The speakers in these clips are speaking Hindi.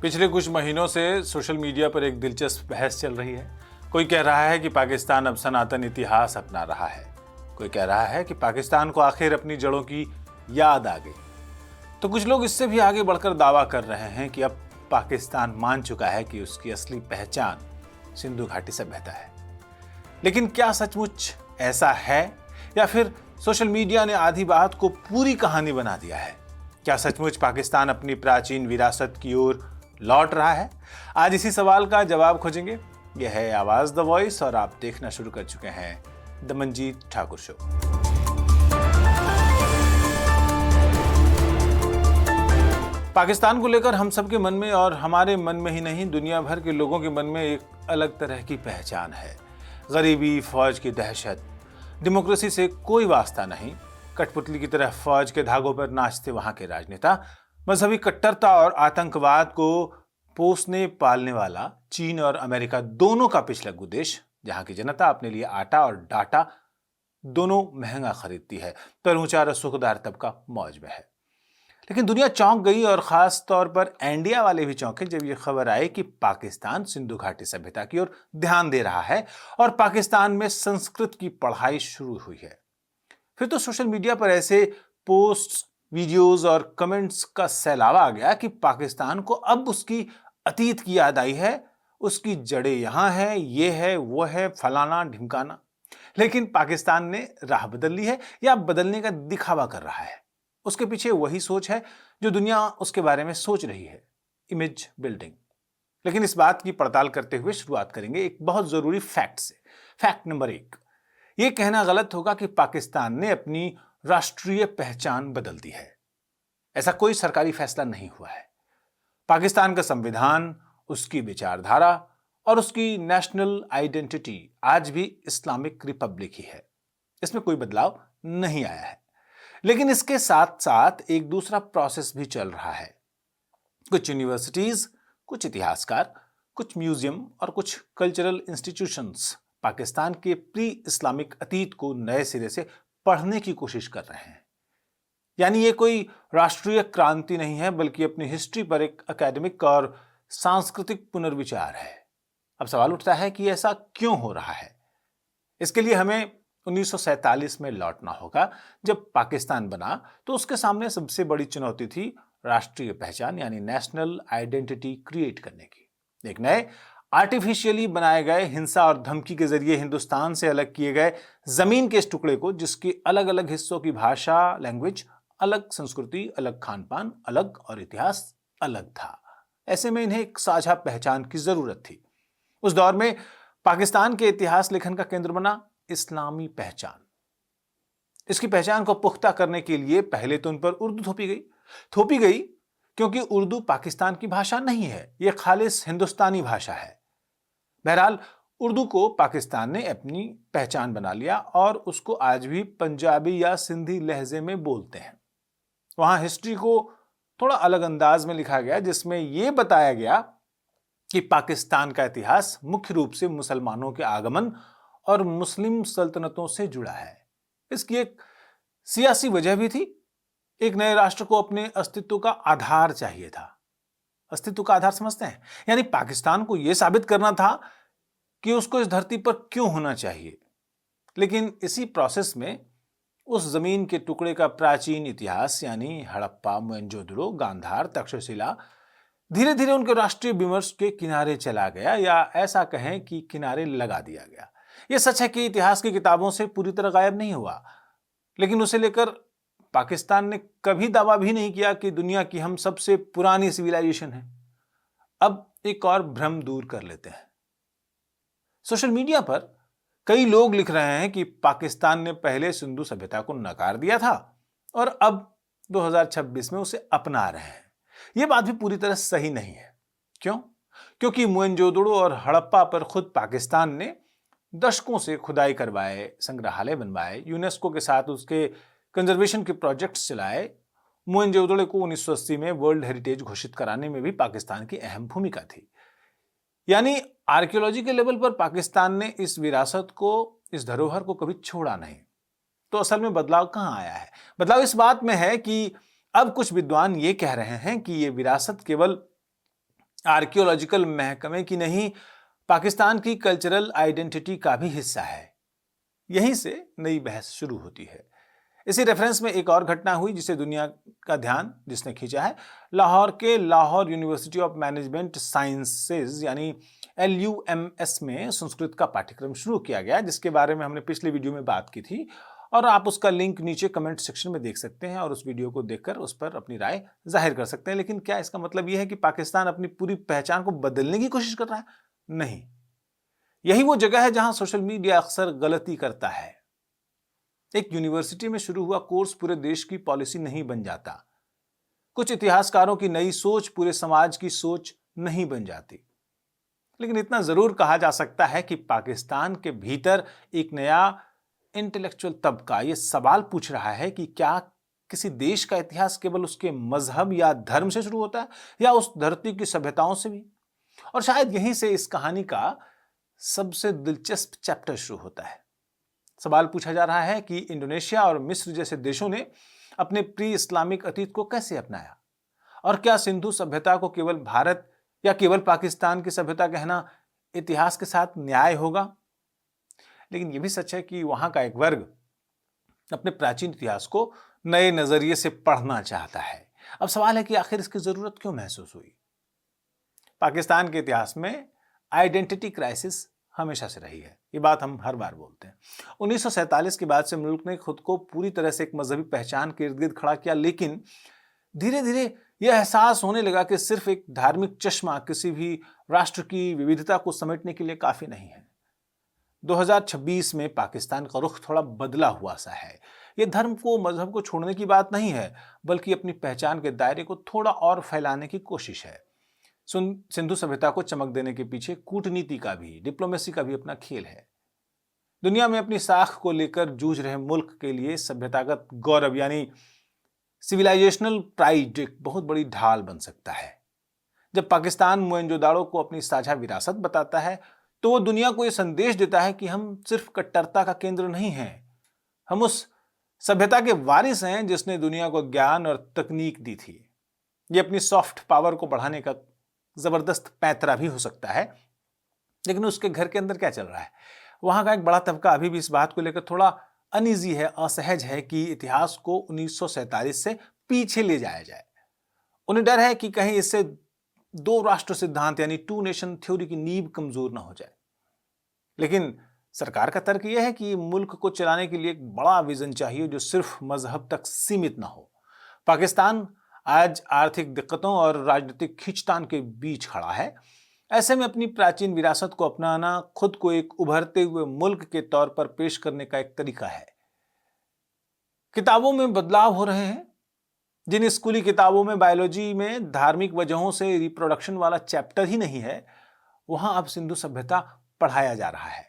पिछले कुछ महीनों से सोशल मीडिया पर एक दिलचस्प बहस चल रही है। कोई कह रहा है कि पाकिस्तान अब सनातन इतिहास अपना रहा है, कोई कह रहा है कि पाकिस्तान को आखिर अपनी जड़ों की याद आ गई, तो कुछ लोग इससे भी आगे बढ़कर दावा कर रहे हैं कि अब पाकिस्तान मान चुका है कि उसकी असली पहचान सिंधु घाटी सभ्यता है। लेकिन क्या सचमुच ऐसा है या फिर सोशल मीडिया ने आधी बात को पूरी कहानी बना दिया है? क्या सचमुच पाकिस्तान अपनी प्राचीन विरासत की ओर लौट रहा है? आज इसी सवाल का जवाब खोजेंगे। यह है आवाज द वॉइस और आप देखना शुरू कर चुके हैं द मंजीत ठाकुर शो। पाकिस्तान को लेकर हम सबके मन में और हमारे मन में ही नहीं, दुनिया भर के लोगों के मन में एक अलग तरह की पहचान है। गरीबी, फौज की दहशत, डेमोक्रेसी से कोई वास्ता नहीं। कठपुतली की तरह फौज के धागों पर नाचते वहां के राजनेता, मजहबी कट्टरता और आतंकवाद को पोसने पालने वाला चीन और अमेरिका दोनों का पिछलग्गू देश, जहां की जनता अपने लिए आटा और डाटा दोनों महंगा खरीदती है, पर ऊंचा रसूखदार तबका मौज में है। लेकिन दुनिया चौंक गई और खास तौर पर इंडिया वाले भी चौंके जब यह खबर आई कि पाकिस्तान सिंधु घाटी सभ्यता की ओर ध्यान दे रहा है और पाकिस्तान में संस्कृत की पढ़ाई शुरू हुई है। फिर तो सोशल मीडिया पर ऐसे पोस्ट, वीडियोस और कमेंट्स का सैलाब आ गया कि पाकिस्तान को अब उसकी अतीत की याद आई है, उसकी जड़ें यहां है, ये है, वो है, फलाना ढिमकाना। लेकिन पाकिस्तान ने राह बदल ली है या बदलने का दिखावा कर रहा है? उसके पीछे वही सोच है जो दुनिया उसके बारे में सोच रही है, इमेज बिल्डिंग। लेकिन इस बात की पड़ताल करते हुए शुरुआत करेंगे एक बहुत जरूरी फैक्ट से। फैक्ट नंबर 1, यह कहना गलत होगा कि पाकिस्तान ने अपनी राष्ट्रीय पहचान बदल दी है। ऐसा कोई सरकारी फैसला नहीं हुआ है। पाकिस्तान का संविधान, उसकी विचारधारा और उसकी नेशनल आइडेंटिटी आज भी इस्लामिक रिपब्लिक ही है। इसमें कोई बदलाव नहीं आया है। लेकिन इसके साथ साथ एक दूसरा प्रोसेस भी चल रहा है। कुछ यूनिवर्सिटीज, कुछ इतिहासकार, कुछ म्यूजियम और कुछ कल्चरल इंस्टीट्यूशंस पाकिस्तान के प्री इस्लामिक अतीत को नए सिरे से पढ़ने की कोशिश कर रहे हैं। यानी ये कोई राष्ट्रीय क्रांति नहीं है, बल्कि अपनी हिस्ट्री पर एक एकेडमिक और सांस्कृतिक पुनर्विचार है। अब सवाल उठता है कि ऐसा क्यों हो रहा है? इसके लिए हमें 1947 में लौटना होगा। जब पाकिस्तान बना तो उसके सामने सबसे बड़ी चुनौती थी राष्ट्रीय पहचान यानी नेशनल आइडेंटिटी क्रिएट करने की। एक नए आर्टिफिशियली बनाए गए, हिंसा और धमकी के जरिए हिंदुस्तान से अलग किए गए जमीन के इस टुकड़े को, जिसके अलग अलग हिस्सों की भाषा, लैंग्वेज, अलग संस्कृति, अलग खान पान, अलग और इतिहास अलग था। ऐसे में इन्हें एक साझा पहचान की जरूरत थी। उस दौर में पाकिस्तान के इतिहास लेखन का केंद्र बना इस्लामी पहचान। इसकी पहचान को पुख्ता करने के लिए पहले तो उन पर उर्दू थोपी गई क्योंकि उर्दू पाकिस्तान की भाषा नहीं है, यह खालिस हिंदुस्तानी भाषा है। बहरहाल उर्दू को पाकिस्तान ने अपनी पहचान बना लिया और उसको आज भी पंजाबी या सिंधी लहजे में बोलते हैं। वहां हिस्ट्री को थोड़ा अलग अंदाज में लिखा गया, जिसमें यह बताया गया कि पाकिस्तान का इतिहास मुख्य रूप से मुसलमानों के आगमन और मुस्लिम सल्तनतों से जुड़ा है। इसकी एक सियासी वजह भी थी। एक नए राष्ट्र को अपने अस्तित्व का आधार चाहिए था। अस्तित्व का आधार समझते हैं? यानी पाकिस्तान को यह साबित करना था कि उसको इस धरती पर क्यों होना चाहिए। लेकिन इसी प्रोसेस में उस जमीन के टुकड़े का प्राचीन इतिहास यानी हड़प्पा, मोहनजोदड़ो, गांधार, तक्षशिला धीरे धीरे उनके राष्ट्रीय विमर्श के किनारे चला गया, या ऐसा कहें कि किनारे लगा दिया गया। यह सच है कि इतिहास की किताबों से पूरी तरह गायब नहीं हुआ, लेकिन उसे लेकर पाकिस्तान ने कभी दावा भी नहीं किया कि दुनिया की हम सबसे पुरानी सिविलाइजेशन है। अब एक और भ्रम दूर कर लेते हैं। सोशल मीडिया पर कई लोग लिख रहे हैं कि पाकिस्तान ने पहले सिंधु सभ्यता को नकार दिया था और अब 2026 में उसे अपना रहे हैं। यह बात भी पूरी तरह सही नहीं है। क्यों? क्योंकि मोहनजोदड़ो और हड़प्पा पर खुद पाकिस्तान ने दशकों से खुदाई करवाए, संग्रहालय बनवाए, यूनेस्को के साथ उसके कंजर्वेशन के प्रोजेक्ट्स चलाए। मोहनजोदड़ो को 1980 में वर्ल्ड हेरिटेज घोषित कराने में भी पाकिस्तान की अहम भूमिका थी। यानी आर्कियोलॉजी के लेवल पर पाकिस्तान ने इस विरासत को, इस धरोहर को कभी छोड़ा नहीं। तो असल में बदलाव कहां आया है? बदलाव इस बात में है कि अब कुछ विद्वान ये कह रहे हैं कि ये विरासत केवल आर्कियोलॉजिकल महकमे की नहीं, पाकिस्तान की कल्चरल आइडेंटिटी का भी हिस्सा है। यहीं से नई बहस शुरू होती है। इसी रेफरेंस में एक और घटना हुई जिसे दुनिया का ध्यान जिसने खींचा है। लाहौर के Lahore university of management sciences यानी LUMS में संस्कृत का पाठ्यक्रम शुरू किया गया, जिसके बारे में हमने पिछले वीडियो में बात की थी और आप उसका लिंक नीचे कमेंट सेक्शन में देख सकते हैं और उस वीडियो को देखकर उस पर अपनी राय जाहिर कर सकते हैं। लेकिन क्या इसका मतलब यह है कि पाकिस्तान अपनी पूरी पहचान को बदलने की कोशिश कर रहा है? नहीं। यही वो जगह है जहां सोशल मीडिया अक्सर गलती करता है। एक यूनिवर्सिटी में शुरू हुआ कोर्स पूरे देश की पॉलिसी नहीं बन जाता। कुछ इतिहासकारों की नई सोच पूरे समाज की सोच नहीं बन जाती। लेकिन इतना जरूर कहा जा सकता है कि पाकिस्तान के भीतर एक नया इंटेलेक्चुअल तबका यह सवाल पूछ रहा है कि क्या किसी देश का इतिहास केवल उसके मजहब या धर्म से शुरू होता है या उस धरती की सभ्यताओं से भी? और शायद यहीं से इस कहानी का सबसे दिलचस्प चैप्टर शुरू होता है। सवाल पूछा जा रहा है कि इंडोनेशिया और मिस्र जैसे देशों ने अपने प्री इस्लामिक अतीत को कैसे अपनाया, और क्या सिंधु सभ्यता को केवल भारत या केवल पाकिस्तान की सभ्यता कहना इतिहास के साथ न्याय होगा? लेकिन यह भी सच है कि वहां का एक वर्ग अपने प्राचीन इतिहास को नए नजरिए से पढ़ना चाहता है। अब सवाल है कि आखिर इसकी जरूरत क्यों महसूस हुई? पाकिस्तान के इतिहास में आइडेंटिटी क्राइसिस हमेशा से रही है। ये बात हम हर बार बोलते हैं। 1947 के बाद से मुल्क ने खुद को पूरी तरह से एक मजहबी पहचान के इर्द गिर्द खड़ा किया, लेकिन धीरे धीरे यह एहसास होने लगा कि सिर्फ एक धार्मिक चश्मा किसी भी राष्ट्र की विविधता को समेटने के लिए काफी नहीं है। 2026 में पाकिस्तान का रुख थोड़ा बदला हुआ सा है। यह धर्म को, मजहब को छोड़ने की बात नहीं है, बल्कि अपनी पहचान के दायरे को थोड़ा और फैलाने की कोशिश है। सिंधु सभ्यता को चमक देने के पीछे कूटनीति का भी, डिप्लोमेसी का भी अपना खेल है। दुनिया में अपनी साख को लेकर जूझ रहे मुल्क के लिए सभ्यतागत गौरव यानी सिविलाइजेशनल प्राइड एक बहुत बड़ी ढाल बन सकता है। जब पाकिस्तान मोहनजोदाड़ो को अपनी साझा विरासत बताता है तो वो दुनिया को यह संदेश देता है कि हम सिर्फ कट्टरता का केंद्र नहीं हैं, हम उस सभ्यता के वारिस हैं जिसने दुनिया को ज्ञान और तकनीक दी थी। ये अपनी सॉफ्ट पावर को बढ़ाने का जबरदस्त पैंतरा भी हो सकता है। लेकिन उसके घर के अंदर क्या चल रहा है? वहां का एक बड़ा तबका अभी भी इस बात को लेकर थोड़ा अनईजी है, असहज है कि इतिहास को 1947 से पीछे ले जाया जाए। उन्हें डर है कि कहीं इससे दो राष्ट्र सिद्धांत यानी टू नेशन थ्योरी की नींव कमजोर ना हो जाए। लेकिन सरकार का तर्क यह है कि मुल्क को चलाने के लिए एक बड़ा विजन चाहिए जो सिर्फ मजहब तक सीमित ना हो। पाकिस्तान आज आर्थिक दिक्कतों और राजनीतिक खींचतान के बीच खड़ा है। ऐसे में अपनी प्राचीन विरासत को अपनाना खुद को एक उभरते हुए मुल्क के तौर पर पेश करने का एक तरीका है। किताबों में बदलाव हो रहे हैं। जिन स्कूली किताबों में बायोलॉजी में धार्मिक वजहों से रिप्रोडक्शन वाला चैप्टर ही नहीं है, वहां अब सिंधु सभ्यता पढ़ाया जा रहा है।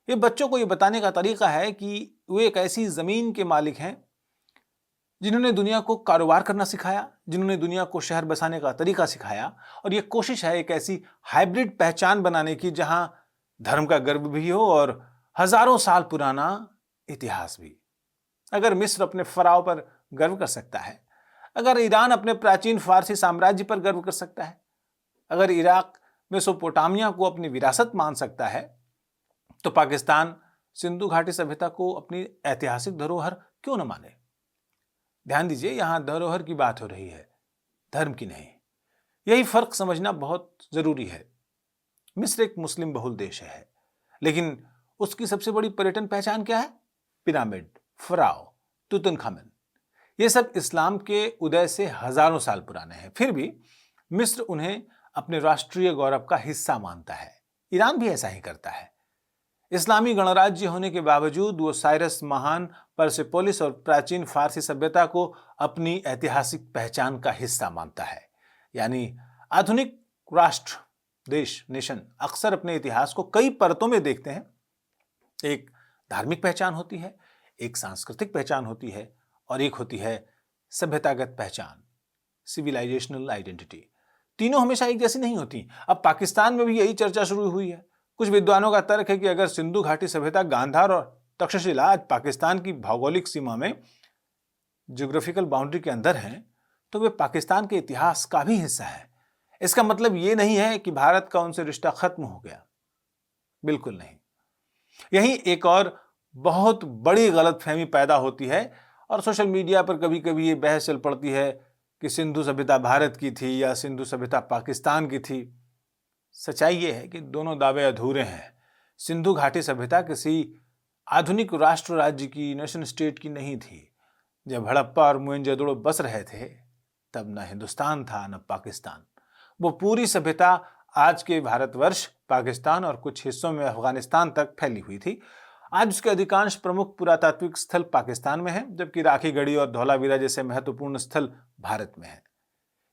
ये बच्चों को ये बताने का तरीका है कि वे एक ऐसी जमीन के मालिक हैं जिन्होंने दुनिया को कारोबार करना सिखाया, जिन्होंने दुनिया को शहर बसाने का तरीका सिखाया, और यह कोशिश है एक ऐसी हाइब्रिड पहचान बनाने की जहां धर्म का गर्व भी हो और हजारों साल पुराना इतिहास भी। अगर मिस्र अपने फराव पर गर्व कर सकता है, अगर ईरान अपने प्राचीन फारसी साम्राज्य पर गर्व कर सकता है, अगर इराक मेसोपोटामिया को अपनी विरासत मान सकता है, तो पाकिस्तान सिंधु घाटी सभ्यता को अपनी ऐतिहासिक धरोहर क्यों न माने? ध्यान दीजिए, यहां धरोहर की बात हो रही है, धर्म की नहीं। यही फर्क समझना बहुत जरूरी है। मिस्र एक मुस्लिम बहुल देश है, लेकिन उसकी सबसे बड़ी पर्यटन पहचान क्या है? Pyramid, pharaoh, Tutankhamun. ये सब इस्लाम के उदय से हजारों साल पुराने हैं। फिर भी मिस्र उन्हें अपने राष्ट्रीय गौरव का हिस्सा मानता है। ईरान भी ऐसा ही करता है। इस्लामी गणराज्य होने के बावजूद वो साइरस महान, परसेपोलिस और प्राचीन फारसी सभ्यता को अपनी ऐतिहासिक पहचान का हिस्सा मानता है। यानी आधुनिक राष्ट्र, देश, नेशन अक्सर अपने इतिहास को कई परतों में देखते हैं। एक धार्मिक पहचान होती है, एक सांस्कृतिक पहचान होती है, और एक होती है सभ्यतागत पहचान, सिविलाइजेशनल आइडेंटिटी। तीनों हमेशा एक जैसी नहीं होती। अब पाकिस्तान में भी यही चर्चा शुरू हुई है। कुछ विद्वानों का तर्क है कि अगर सिंधु घाटी सभ्यता गांधार और तक्षशिला आज पाकिस्तान की भौगोलिक सीमा में, ज्योग्राफिकल बाउंड्री के अंदर हैं, तो वे पाकिस्तान के इतिहास का भी हिस्सा है। इसका मतलब ये नहीं है कि भारत का उनसे रिश्ता खत्म हो गया, बिल्कुल नहीं। यही एक और बहुत बड़ी गलतफहमी पैदा होती है और सोशल मीडिया पर कभी कभी ये बहस चल पड़ती है कि सिंधु सभ्यता भारत की थी या सिंधु सभ्यता पाकिस्तान की थी। सच्चाई ये है कि दोनों दावे अधूरे हैं। सिंधु घाटी सभ्यता किसी आधुनिक राष्ट्र राज्य की, नेशन स्टेट की नहीं थी। जब हड़प्पा और मोहनजोदड़ो बस रहे थे तब न हिंदुस्तान था न पाकिस्तान। वो पूरी सभ्यता आज के भारतवर्ष, पाकिस्तान और कुछ हिस्सों में अफगानिस्तान तक फैली हुई थी। आज उसके अधिकांश प्रमुख पुरातात्विक स्थल पाकिस्तान में हैं, जबकि राखी गढ़ी और धौलावीरा जैसे महत्वपूर्ण स्थल भारत में हैं।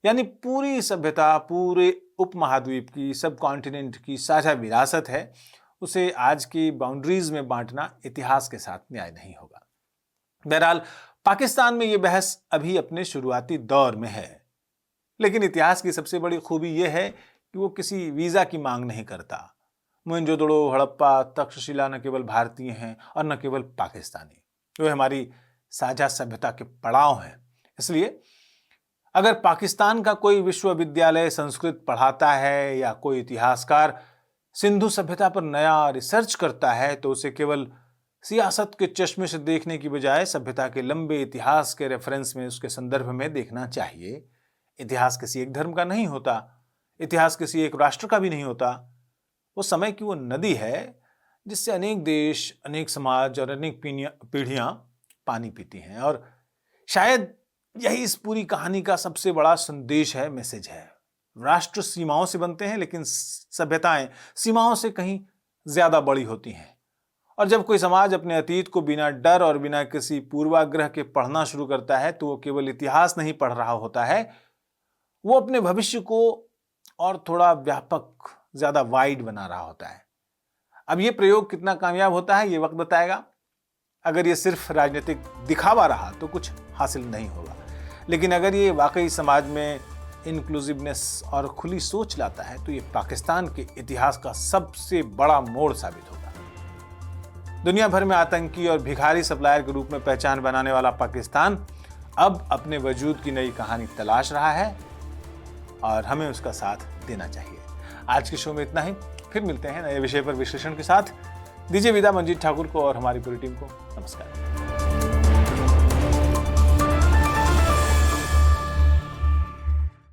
यानी पूरी सभ्यता पूरे उपमहाद्वीप की, सब कॉन्टिनेंट की साझा विरासत है। उसे आज की बाउंड्रीज में बांटना इतिहास के साथ न्याय नहीं होगा। बहरहाल पाकिस्तान में यह बहस अभी अपने शुरुआती दौर में है, लेकिन इतिहास की सबसे बड़ी खूबी यह है कि वो किसी वीजा की मांग नहीं करता। मोहनजोदड़ो, हड़प्पा, तक्षशिला न केवल भारतीय हैं और न केवल पाकिस्तानी, वे हमारी साझा सभ्यता के पड़ाव हैं। इसलिए अगर पाकिस्तान का कोई विश्वविद्यालय संस्कृत पढ़ाता है या कोई इतिहासकार सिंधु सभ्यता पर नया रिसर्च करता है तो उसे केवल सियासत के चश्मे से देखने की बजाय सभ्यता के लंबे इतिहास के रेफरेंस में, उसके संदर्भ में देखना चाहिए। इतिहास किसी एक धर्म का नहीं होता, इतिहास किसी एक राष्ट्र का भी नहीं होता। वो समय की वो नदी है जिससे अनेक देश, अनेक समाज और अनेक पीढ़ियां पानी पीती हैं। और शायद यही इस पूरी कहानी का सबसे बड़ा संदेश है, मैसेज है। राष्ट्र सीमाओं से बनते हैं, लेकिन सभ्यताएं सीमाओं से कहीं ज्यादा बड़ी होती हैं। और जब कोई समाज अपने अतीत को बिना डर और बिना किसी पूर्वाग्रह के पढ़ना शुरू करता है तो वो केवल इतिहास नहीं पढ़ रहा होता है, वो अपने भविष्य को और थोड़ा व्यापक, ज्यादा वाइड बना रहा होता है। अब ये प्रयोग कितना कामयाब होता है ये वक्त बताएगा। अगर ये सिर्फ राजनीतिक दिखावा रहा तो कुछ हासिल नहीं होगा, लेकिन अगर ये वाकई समाज में इंक्लूसिवनेस और खुली सोच लाता है तो ये पाकिस्तान के इतिहास का सबसे बड़ा मोड़ साबित होगा। दुनिया भर में आतंकी और भिखारी सप्लायर के रूप में पहचान बनाने वाला पाकिस्तान अब अपने वजूद की नई कहानी तलाश रहा है और हमें उसका साथ देना चाहिए। आज के शो में इतना ही, फिर मिलते हैं नए विषय पर विश्लेषण के साथ। दीजिए विदा मंजीत ठाकुर को और हमारी पूरी टीम को। नमस्कार।